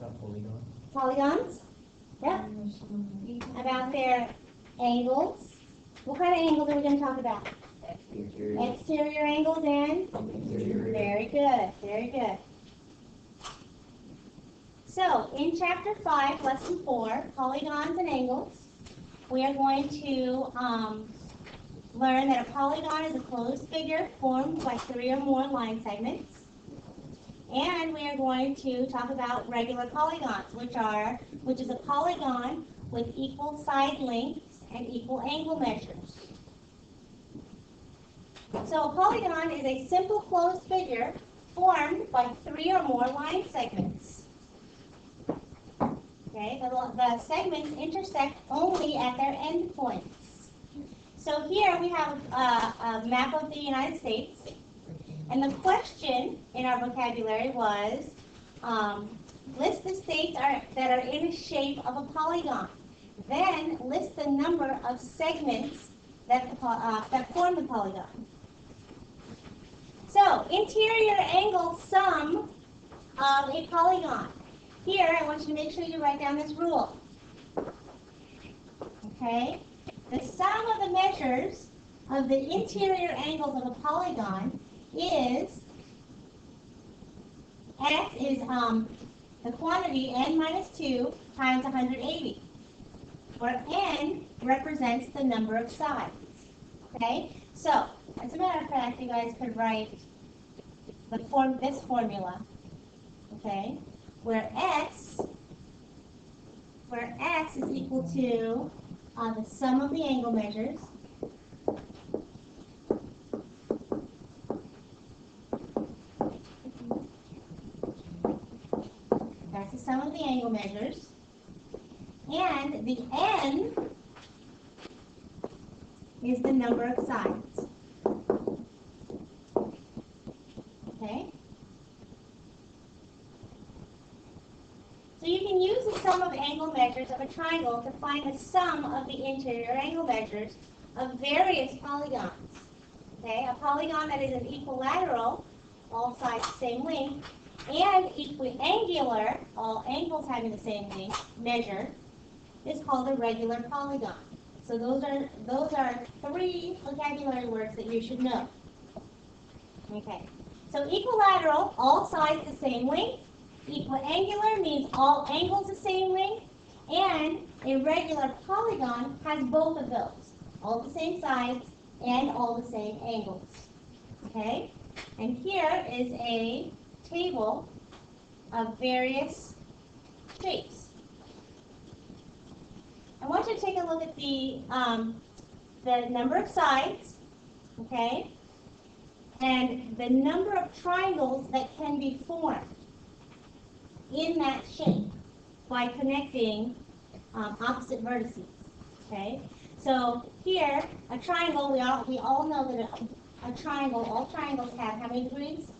About polygons? Polygons? Yep. About their angles. What kind of angles are we going to talk about? Exterior angles and? Interior. Very good, very good. So, in Chapter 5, Lesson 4, Polygons and Angles, we are going to learn that a polygon is a closed figure formed by 3 or more line segments. And we are going to talk about regular polygons, which is a polygon with equal side lengths and equal angle measures. So a polygon is a simple closed figure formed by 3 or more line segments. Okay, the segments intersect only at their endpoints. So here we have a map of the United States, and the question in our vocabulary was, list the states that are in the shape of a polygon. Then list the number of segments that form the polygon. So, interior angle sum of a polygon. Here, I want you to make sure you write down this rule. Okay? The sum of the measures of the interior angles of a polygon is, x is the quantity n minus 2 times 180, where n represents the number of sides. Okay? So, as a matter of fact, you guys could write this formula, okay, where x is equal to the sum of the angle measures that's the sum of the angle measures, and the n is the number of sides. Okay? So you can use the sum of angle measures of a triangle to find the sum of the interior angle measures of various polygons. Okay? A polygon that is an equilateral, all sides the same length, and equiangular, all angles having the same length, measure, is called a regular polygon. So those are 3 vocabulary words that you should know. Okay. So equilateral, all sides the same length. Equiangular means all angles the same length. And a regular polygon has both of those. All the same sides and all the same angles. Okay? And here is a table of various shapes. I want you to take a look at the number of sides, okay, and the number of triangles that can be formed in that shape by connecting opposite vertices, okay. So here, a triangle, we all know that a triangle, all triangles have how many degrees?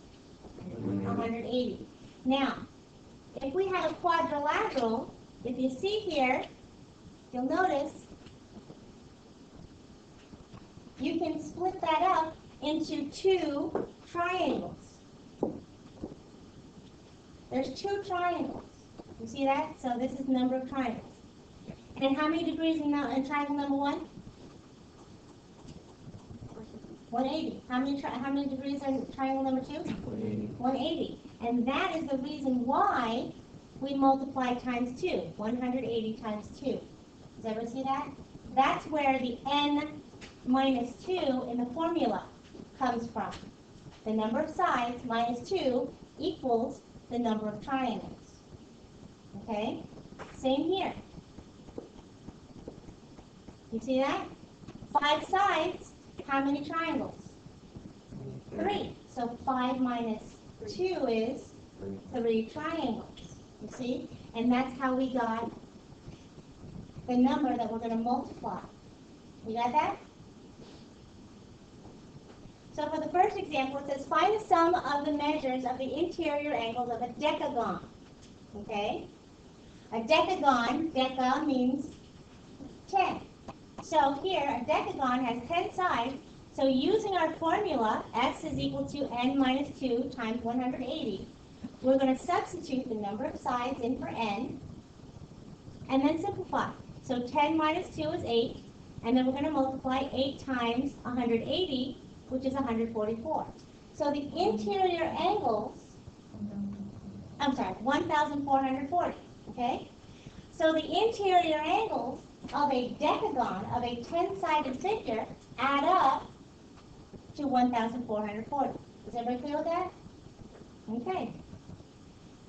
180. Now, if we have a quadrilateral, if you see here, you'll notice you can split that up into 2 triangles. There's 2 triangles. You see that? So this is the number of triangles. And how many degrees in triangle number 1? 180. How many degrees in triangle number 2? 180. 180. And that is the reason why we multiply times 2. 180 times 2. Does everyone see that? That's where the n minus 2 in the formula comes from. The number of sides minus 2 equals the number of triangles. Okay? Same here. You see that? 5 sides, how many triangles? 3. So 5 minus 2 is 3 triangles. You see? And that's how we got the number that we're going to multiply. You got that? So for the first example, it says find the sum of the measures of the interior angles of a decagon. Okay? A decagon, deca means 10. So here, a decagon has 10 sides. So using our formula, x is equal to n minus 2 times 180, we're going to substitute the number of sides in for n, and then simplify. So 10 minus 2 is 8, and then we're going to multiply 8 times 180, which is 144. So the interior angles, 1,440, okay? So the interior angles of a decagon, of a 10-sided figure, add up to 1,440. Is everybody clear with that? Okay.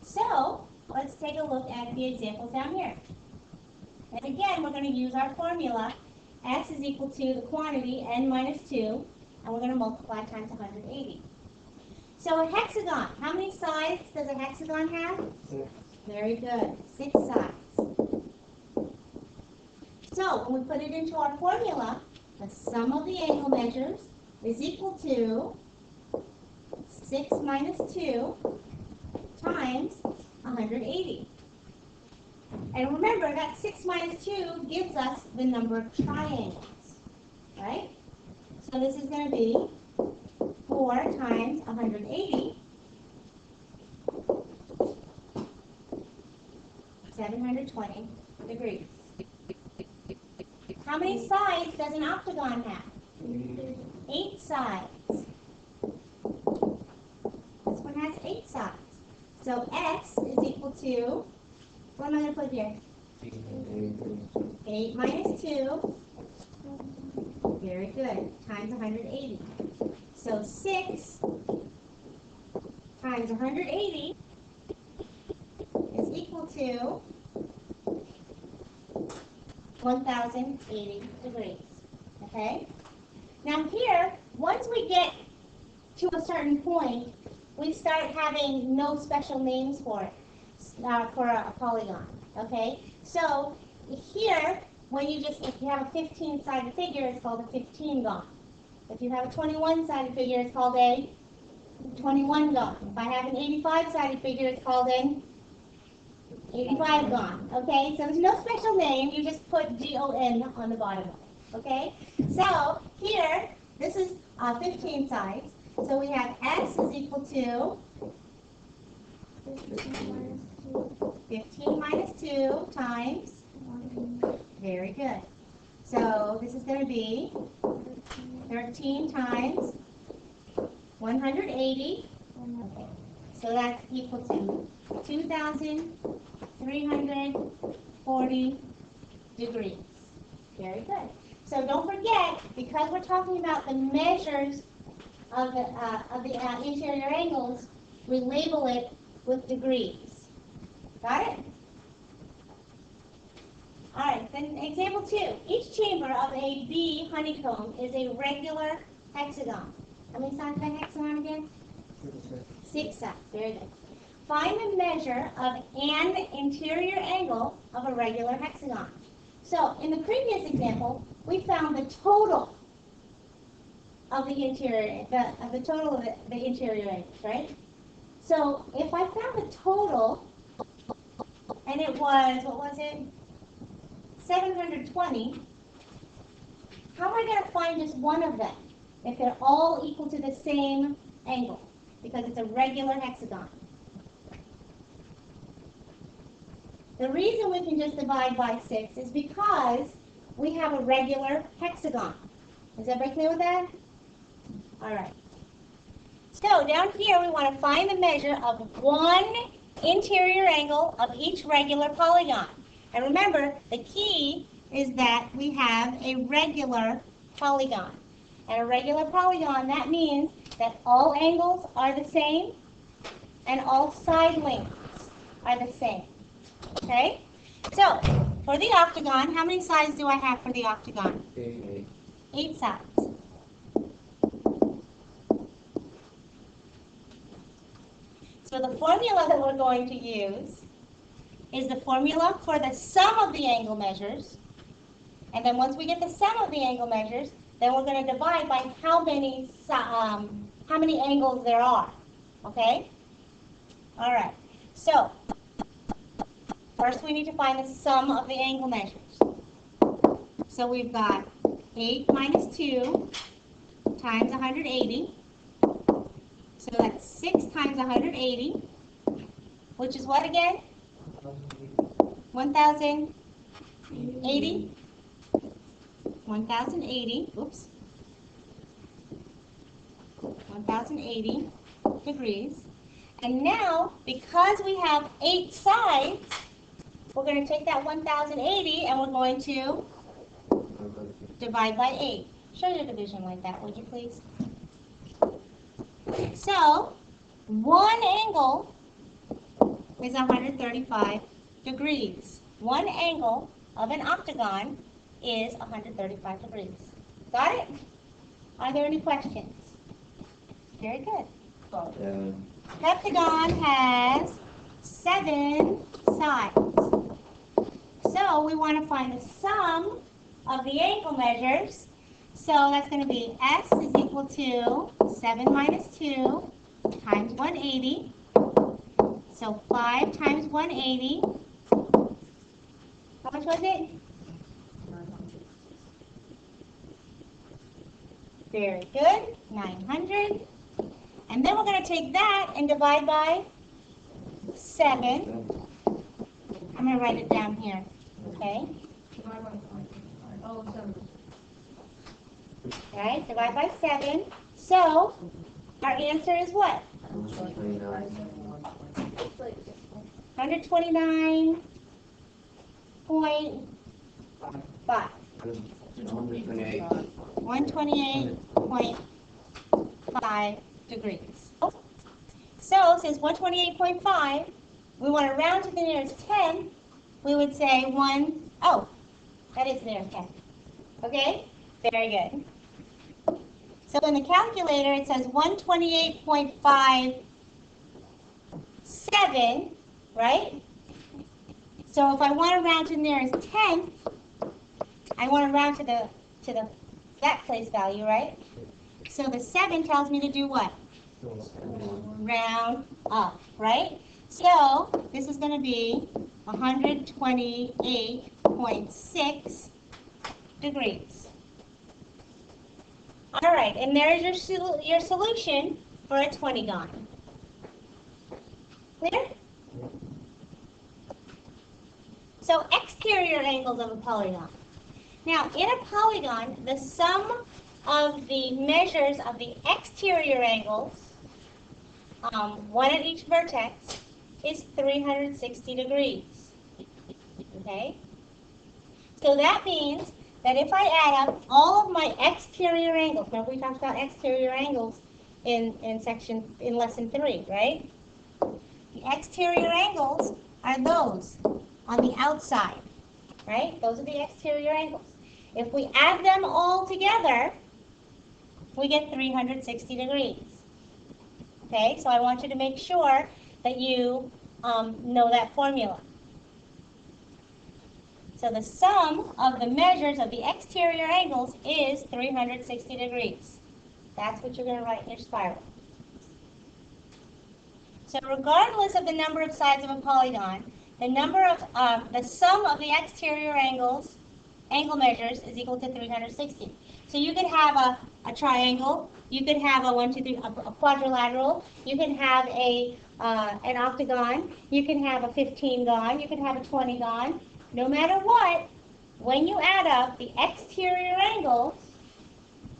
So, let's take a look at the examples down here. And again, we're going to use our formula. X is equal to the quantity, n minus 2, and we're going to multiply times 180. So a hexagon, how many sides does a hexagon have? 6. Very good, 6 sides. So when we put it into our formula, the sum of the angle measures is equal to 6 minus 2 times 180. And remember that 6 minus 2 gives us the number of triangles, right? So this is going to be 4 times 180, 720 degrees. How many sides does an octagon have? 8 sides. This one has 8 sides. So x is equal to, what am I going to put here? 8 minus 2. Very good. Times 180. So 6 times 180 is equal to 1,080 degrees. Okay? Now here, once we get to a certain point, we start having no special names for it, for a polygon. Okay? So here, when if you have a 15-sided figure, it's called a 15-gon. If you have a 21-sided figure, it's called a 21-gon. If I have an 85-sided figure, it's called an 85-gon. Okay, so there's no special name. You just put G-O-N on the bottom of it. Okay, so here, this is 15 sides. So we have x is equal to 15 minus 2 times. Very good. So this is going to be 13 times 180. Okay. So that's equal to 2,340 degrees. Very good. So don't forget, because we're talking about the measures of the interior angles, we label it with degrees. Got it? All right, then example 2. Each chamber of a B honeycomb is a regular hexagon. How many sides is that hexagon again? 6 sides. Very good. Find the measure of an interior angle of a regular hexagon. So in the previous example, we found the total of the interior, the total of the interior angles, right? So if I found the total, and it was, what was it? 720. How am I going to find just one of them if they're all equal to the same angle? Because it's a regular hexagon. The reason we can just divide by 6 is because we have a regular hexagon. Is everybody clear with that? All right. So down here we want to find the measure of one interior angle of each regular polygon. And remember, the key is that we have a regular polygon. And a regular polygon, that means that all angles are the same and all side lengths are the same. Okay? So, for the octagon, how many sides do I have for the octagon? 8. 8 sides. So the formula that we're going to use is the formula for the sum of the angle measures. And then once we get the sum of the angle measures, then we're going to divide by how many angles there are. Okay? All right. So, first we need to find the sum of the angle measures. So we've got 8 minus 2 times 180. So that's 6 times 180. which is what again? 1,080? 1,080, oops. 1,080 degrees. And now, because we have 8 sides, we're going to take that 1,080 and we're going to divide by 8. Show your division like that, would you please? So, one angle is 135 degrees. One angle of an octagon is 135 degrees. Got it? Are there any questions? Very good. Heptagon has 7 sides. So we want to find the sum of the angle measures. So that's going to be S is equal to 7 minus 2 times 180. So 5 times 180. How much was it? Very good. 900. And then we're going to take that and divide by 7. I'm going to write it down here. Okay? Alright, divide by 7. So, our answer is what? 129.5. 128.5 degrees. So, since 128.5, we want to round to the nearest 10, we would say that is the nearest 10. Okay? Very good. So in the calculator, it says 128.57, right? So if I want to round to the nearest 10th, I want to round to that place value, right? So the 7 tells me to do what? Round up, right? So this is going to be 128.6 degrees. All right, and there's your solution for a 20gon. Clear? So exterior angles of a polygon. Now, in a polygon, the sum of the measures of the exterior angles, one at each vertex, is 360 degrees. Okay? So that means that if I add up all of my exterior angles, remember we talked about exterior angles in lesson 3, right? The exterior angles are those on the outside, right? Those are the exterior angles. If we add them all together, we get 360 degrees. Okay, so I want you to make sure that you know that formula. So the sum of the measures of the exterior angles is 360 degrees. That's what you're going to write in your spiral. So regardless of the number of sides of a polygon, the sum of the exterior angle measures is equal to 360. So you could have a triangle, you could have a quadrilateral, you can have an octagon, you can have a 15-gon, you can have a 20-gon. No matter what, when you add up the exterior angles,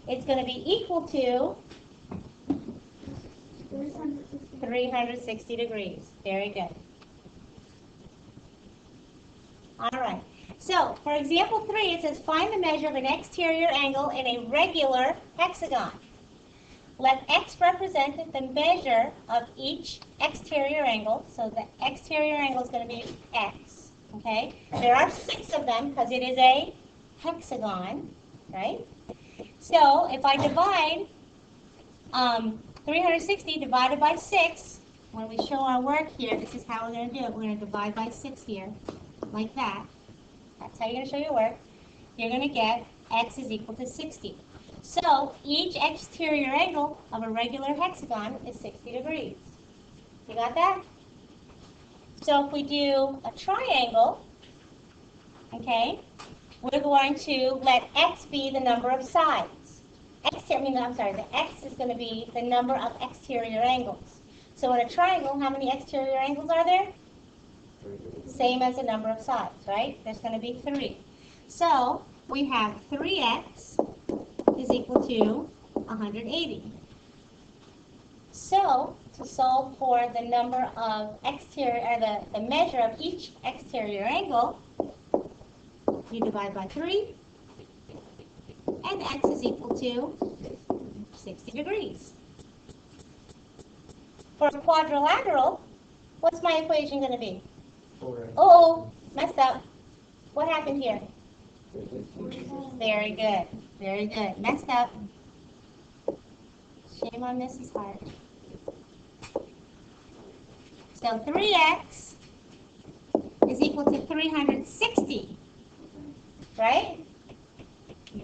it's going to be equal to 360 degrees. Very good. All right. So, for example 3, it says find the measure of an exterior angle in a regular hexagon. Let x represent the measure of each exterior angle. So the exterior angle is going to be x. Okay? There are 6 of them because it is a hexagon, right? So if I divide 360 divided by 6, when we show our work here, this is how we're going to do it. We're going to divide by 6 here, like that. That's how you're going to show your work. You're going to get x is equal to 60. So each exterior angle of a regular hexagon is 60 degrees. You got that? So if we do a triangle, okay, we're going to let x be the number of sides. The x is going to be the number of exterior angles. So in a triangle, how many exterior angles are there? Same as the number of sides, right? There's going to be 3. So we have 3x is equal to 180. So to solve for the number of exterior, the measure of each exterior angle, you divide by 3, and x is equal to 60 degrees. For a quadrilateral, what's my equation going to be? 4x. Oh, messed up. What happened here? Very good. Very good. Messed up. Shame on Mrs. Hart. So 3x is equal to 360, right?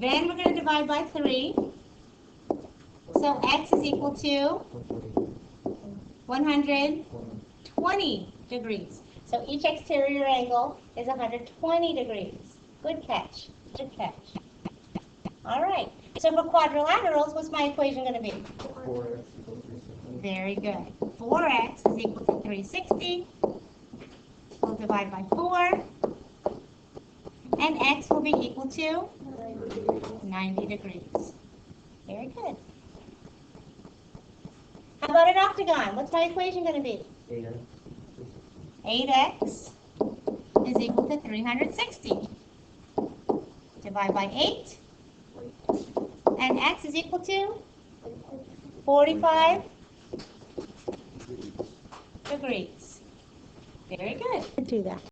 Then we're going to divide by 3. So x is equal to 120 degrees. So each exterior angle is 120 degrees. Good catch. Good catch. All right. So for quadrilaterals, what's my equation going to be? 4x equals 360. Very good. 4x is equal to 360. We'll divide by 4. And x will be equal to 90 degrees. Very good. How about an octagon? What's my equation going to be? 8x. 8x is equal to 360. Divide by 8. And x is equal to 45 degrees. Very good. Do that.